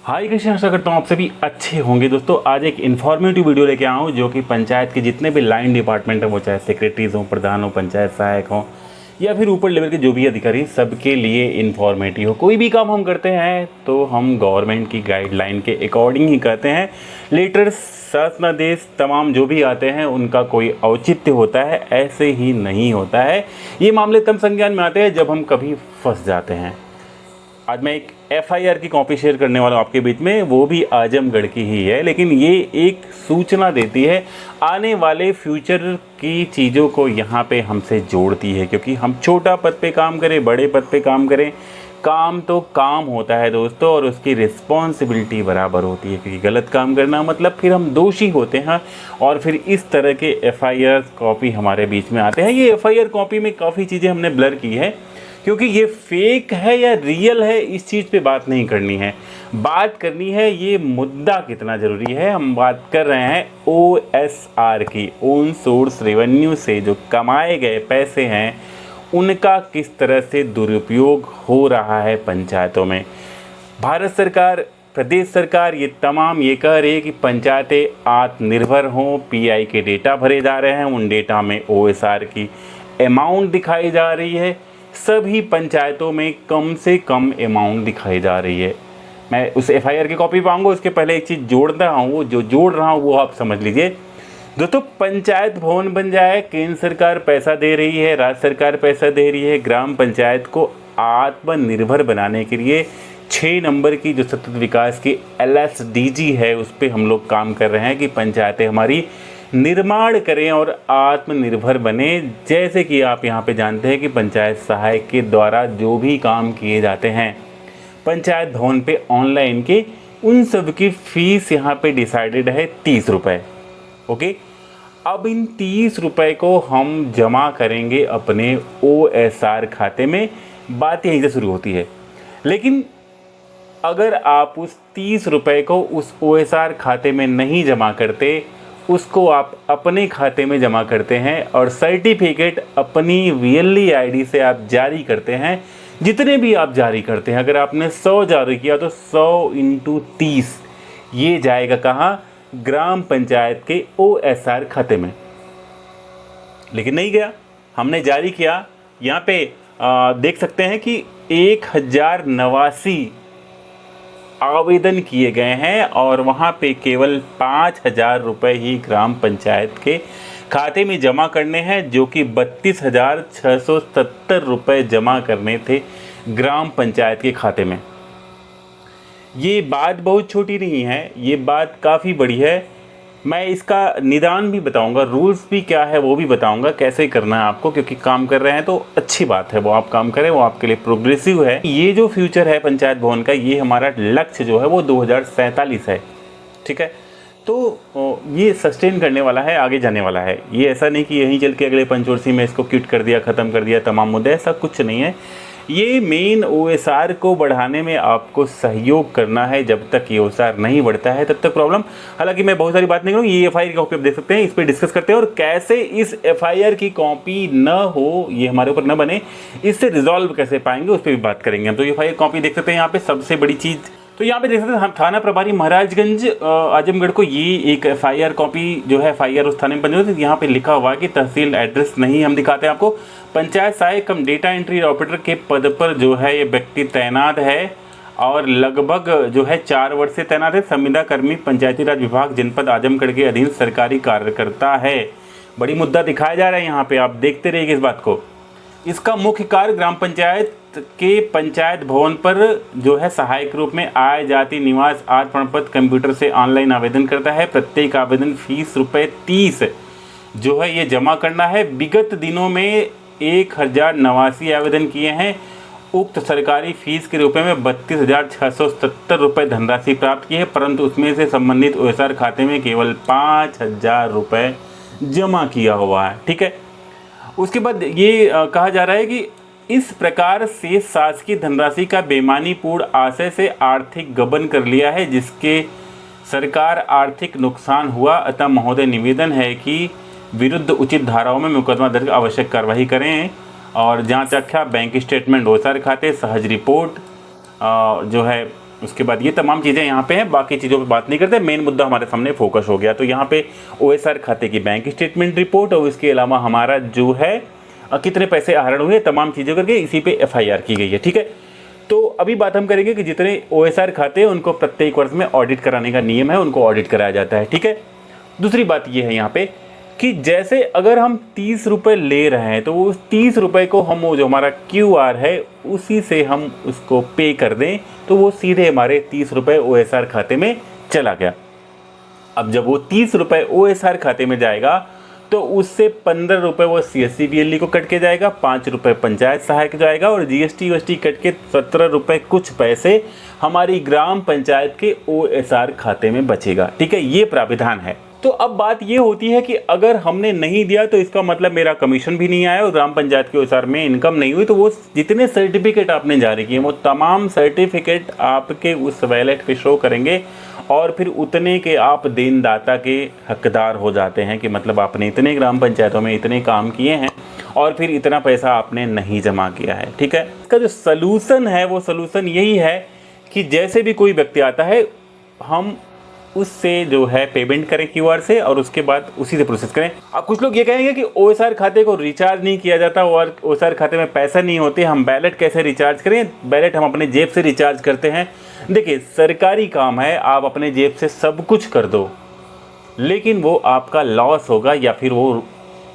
हाय कृष्ण, आशा करता हूँ आप सभी अच्छे होंगे। दोस्तों आज एक इन्फॉर्मेटिव वीडियो लेके आया हूँ जो कि पंचायत के जितने भी लाइन डिपार्टमेंट हैं, वो चाहे सेक्रेटरीज हों, प्रधान हो, पंचायत सहायक हों या फिर ऊपर लेवल के जो भी अधिकारी, सबके लिए इन्फॉर्मेटिव हो। कोई भी काम हम करते हैं तो हम गवर्नमेंट की गाइडलाइन के अकॉर्डिंग ही करते हैं। लेटर्स, शासनादेश तमाम जो भी आते हैं उनका कोई औचित्य होता है, ऐसे ही नहीं होता है। ये मामले तब संज्ञान में आते हैं जब हम कभी फंस जाते हैं। आज मैं एक एफआईआर की कॉपी शेयर करने वाला हूँ आपके बीच में, वो भी आजमगढ़ की ही है, लेकिन ये एक सूचना देती है आने वाले फ्यूचर की चीज़ों को यहाँ पे हमसे जोड़ती है। क्योंकि हम छोटा पद पे काम करें, बड़े पद पे काम करें, काम तो काम होता है दोस्तों, और उसकी रिस्पॉन्सिबिलिटी बराबर होती है। क्योंकि गलत काम करना मतलब फिर हम दोषी होते हैं और फिर इस तरह के एफआईआर कॉपी हमारे बीच में आते हैं। ये एफआईआर कॉपी में काफ़ी चीज़ें हमने ब्लर की है, क्योंकि ये फेक है या रियल है इस चीज़ पे बात नहीं करनी है। बात करनी है ये मुद्दा कितना ज़रूरी है। हम बात कर रहे हैं ओएसआर की, ओन सोर्स रेवेन्यू से जो कमाए गए पैसे हैं उनका किस तरह से दुरुपयोग हो रहा है पंचायतों में। भारत सरकार, प्रदेश सरकार ये तमाम ये कह रही है कि पंचायतें आत्मनिर्भर हों। पीआई के डेटा भरे जा रहे हैं, उन डेटा में ओएसआर की अमाउंट दिखाई जा रही है। सभी पंचायतों में कम से कम अमाउंट दिखाई जा रही है। मैं उस एफआईआर की कॉपी पाऊंगा, उसके पहले एक चीज़ जोड़ रहा हूँ, वो जो जोड़ रहा हूँ वो आप समझ लीजिए। दोस्तों पंचायत भवन बन जाए, केंद्र सरकार पैसा दे रही है, राज्य सरकार पैसा दे रही है। ग्राम पंचायत को आत्मनिर्भर बनाने के लिए 6 नंबर की जो सतत विकास की LSDG है उस पर हम लोग काम कर रहे हैं कि पंचायतें हमारी निर्माण करें और आत्मनिर्भर बने। जैसे कि आप यहाँ पे जानते हैं कि पंचायत सहायक के द्वारा जो भी काम किए जाते हैं पंचायत भवन पे ऑनलाइन के, उन सब की फ़ीस यहाँ पे डिसाइडेड है 30 रुपये। ओके, अब इन 30 रुपये को हम जमा करेंगे अपने OSR खाते में। बात यहीं से शुरू होती है। लेकिन अगर आप उस 30 रुपये को उस OSR खाते में नहीं जमा करते, उसको आप अपने खाते में जमा करते हैं और सर्टिफिकेट अपनी VLE ID से आप जारी करते हैं, जितने भी आप जारी करते हैं, अगर आपने 100 जारी किया तो 100 × 30 ये जाएगा कहाँ? ग्राम पंचायत के OSR खाते में। लेकिन नहीं गया, हमने जारी किया। यहाँ पे देख सकते हैं कि 1089 आवेदन किए गए हैं और वहाँ पे केवल 5000 रुपये ही ग्राम पंचायत के खाते में जमा करने हैं, जो कि 32,670 रुपये जमा करने थे ग्राम पंचायत के खाते में। ये बात बहुत छोटी नहीं है, ये बात काफ़ी बड़ी है। मैं इसका निदान भी बताऊंगा, रूल्स भी क्या है वो भी बताऊंगा, कैसे करना है आपको। क्योंकि काम कर रहे हैं तो अच्छी बात है, वो आप काम करें, वो आपके लिए प्रोग्रेसिव है। ये जो फ्यूचर है पंचायत भवन का, ये हमारा लक्ष्य जो है वो 2047 है। ठीक है, तो ये सस्टेन करने वाला है, आगे जाने वाला है। ये ऐसा नहीं कि यहीं चल के अगले पंचवर्षीय में इसको क्विट कर दिया, ख़त्म कर दिया तमाम मुद्दे, ऐसा कुछ नहीं है। ये मेन OSR को बढ़ाने में आपको सहयोग करना है। जब तक ये OSR नहीं बढ़ता है तब तक प्रॉब्लम। हालांकि मैं बहुत सारी बात नहीं करूँगी, ये FIR की कॉपी आप देख सकते हैं, इस पर डिस्कस करते हैं और कैसे इस FIR की कॉपी न हो, ये हमारे ऊपर न बने, इससे रिजॉल्व कैसे पाएंगे उस पर भी बात करेंगे हम। तो ये FIR कॉपी देख सकते हैं। यहाँ पे सबसे बड़ी चीज़ तो यहाँ पे देख सकते हैं, थाना प्रभारी महाराजगंज आजमगढ़ को ये एक FIR कॉपी जो है FIR उस थाने में बनी हुई। यहाँ पे लिखा हुआ है कि तहसील एड्रेस नहीं हम दिखाते हैं आपको। पंचायत सहायक कम डेटा एंट्री ऑपरेटर के पद पर जो है ये व्यक्ति तैनात है और लगभग जो है 4 वर्ष से तैनात है। संविदा कर्मी, पंचायती राज विभाग, जनपद आजमगढ़ के अधीन सरकारी कार्यकर्ता है। बड़ी मुद्दा दिखाया जा रहा है यहाँ पे, आप देखते रहिए इस बात को। इसका मुख्य कार्य ग्राम पंचायत के पंचायत भवन पर जो है सहायक रूप में आय, जाति, निवास आदि प्रमाणपत्र कंप्यूटर से ऑनलाइन आवेदन करता है। प्रत्येक आवेदन फीस ₹30 जो है ये जमा करना है। विगत दिनों में 1089 आवेदन किए हैं। उक्त सरकारी फीस के रूप में 32,670 रुपये धनराशि प्राप्त की है, परंतु उसमें से संबंधित OSR खाते में केवल 5,000 रुपये जमा किया हुआ है। ठीक है, उसके बाद ये कहा जा रहा है कि इस प्रकार से शासकीय धनराशि का बेईमानीपूर्ण आशय से आर्थिक गबन कर लिया है, जिसके सरकार आर्थिक नुकसान हुआ। अतः महोदय निवेदन है कि विरुद्ध उचित धाराओं में मुकदमा दर्ज आवश्यक कार्रवाई करें और जांच आख्या, बैंक स्टेटमेंट, OSR खाते, सहज रिपोर्ट जो है उसके बाद ये तमाम चीज़ें यहाँ पे हैं, बाकी चीज़ों पे बात नहीं करते, मेन मुद्दा हमारे सामने फोकस हो गया। तो यहाँ पे OSR खाते की बैंक स्टेटमेंट रिपोर्ट और इसके अलावा हमारा जो है कितने पैसे आहरण हुए, तमाम चीज़ें करके इसी पे FIR की गई है। ठीक है, तो अभी बात हम करेंगे कि जितने OSR खाते हैं उनको प्रत्येक वर्ष में ऑडिट कराने का नियम है, उनको ऑडिट कराया जाता है। ठीक है, दूसरी बात ये है यहाँ पे कि जैसे अगर हम 30 रुपये ले रहे हैं तो वो 30 रुपये को हम वो जो हमारा QR है उसी से हम उसको पे कर दें तो वो सीधे हमारे 30 रुपये OSR खाते में चला गया। अब जब वो 30 रुपये OSR खाते में जाएगा तो उससे 15 रुपये वो CSC BLE को कट के जाएगा, 5 रुपये पंचायत सहायक जाएगा और GST WST कट के 17 रुपये कुछ पैसे हमारी ग्राम पंचायत के OSR खाते में बचेगा। ठीक है, ये प्राविधान है। तो अब बात ये होती है कि अगर हमने नहीं दिया तो इसका मतलब मेरा कमीशन भी नहीं आया और ग्राम पंचायत के OSR में इनकम नहीं हुई, तो वो जितने सर्टिफिकेट आपने जारी किए वो तमाम सर्टिफिकेट आपके उस वैलेट पे शो करेंगे और फिर उतने के आप देनदाता के हकदार हो जाते हैं कि मतलब आपने इतने ग्राम पंचायतों में इतने काम किए हैं और फिर इतना पैसा आपने नहीं जमा किया है। ठीक है, इसका जो सलूशन है वो सलूशन यही है कि जैसे भी कोई व्यक्ति आता है हम उससे जो है पेमेंट करें QR से और उसके बाद उसी से प्रोसेस करें। अब कुछ लोग ये कहेंगे कि OSR खाते को रिचार्ज नहीं किया जाता और OSR खाते में पैसा नहीं होते, हम बैलेट कैसे रिचार्ज करें? बैलेट हम अपने जेब से रिचार्ज करते हैं। देखिए, सरकारी काम है, आप अपने जेब से सब कुछ कर दो, लेकिन वो आपका लॉस होगा या फिर वो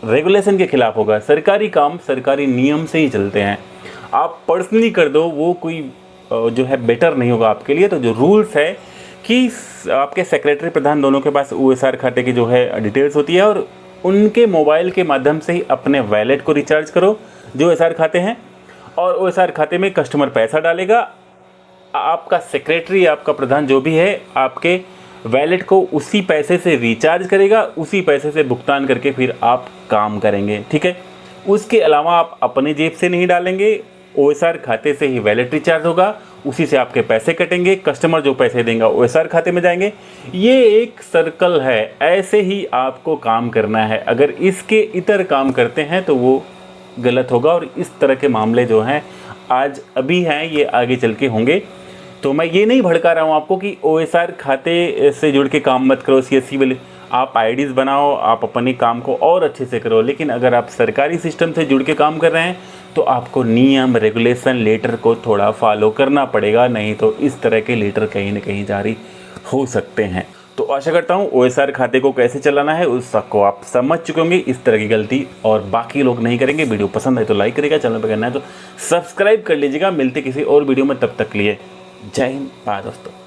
रेगुलेशन के खिलाफ होगा। सरकारी काम सरकारी नियम से ही चलते हैं। आप पर्सनली कर दो, वो कोई जो है बेटर नहीं होगा आपके लिए। तो जो रूल्स है कि आपके सेक्रेटरी प्रधान दोनों के पास OSR खाते की जो है डिटेल्स होती है और उनके मोबाइल के माध्यम से ही अपने वैलेट को रिचार्ज करो जो OSR खाते हैं, और OSR खाते में कस्टमर पैसा डालेगा, आपका सेक्रेटरी आपका प्रधान जो भी है आपके वैलेट को उसी पैसे से रिचार्ज करेगा, उसी पैसे से भुगतान करके फिर आप काम करेंगे। ठीक है, उसके अलावा आप अपने जेब से नहीं डालेंगे, OSR खाते से ही वैलेट रिचार्ज होगा, उसी से आपके पैसे कटेंगे, कस्टमर जो पैसे देंगे OSR खाते में जाएंगे। ये एक सर्कल है, ऐसे ही आपको काम करना है। अगर इसके इतर काम करते हैं तो वो गलत होगा और इस तरह के मामले जो हैं आज अभी हैं ये आगे चल के होंगे। तो मैं ये नहीं भड़का रहा हूँ आपको कि OSR खाते से जुड़ के काम मत करो, CSC वाले आप IDs बनाओ, आप अपने काम को और अच्छे से करो। लेकिन अगर आप सरकारी सिस्टम से जुड़ के काम कर रहे हैं तो आपको नियम रेगुलेशन लेटर को थोड़ा फॉलो करना पड़ेगा, नहीं तो इस तरह के लेटर कहीं ना कहीं जारी हो सकते हैं। तो आशा करता हूँ OSR खाते को कैसे चलाना है उसको आप समझ चुके होंगे। इस तरह की गलती और बाकी लोग नहीं करेंगे। वीडियो पसंद है तो लाइक करेगा, चैनल पर करना है तो सब्सक्राइब कर लीजिएगा। मिलते किसी और वीडियो में, तब तक के लिए जय हिंद, बाय दोस्तों।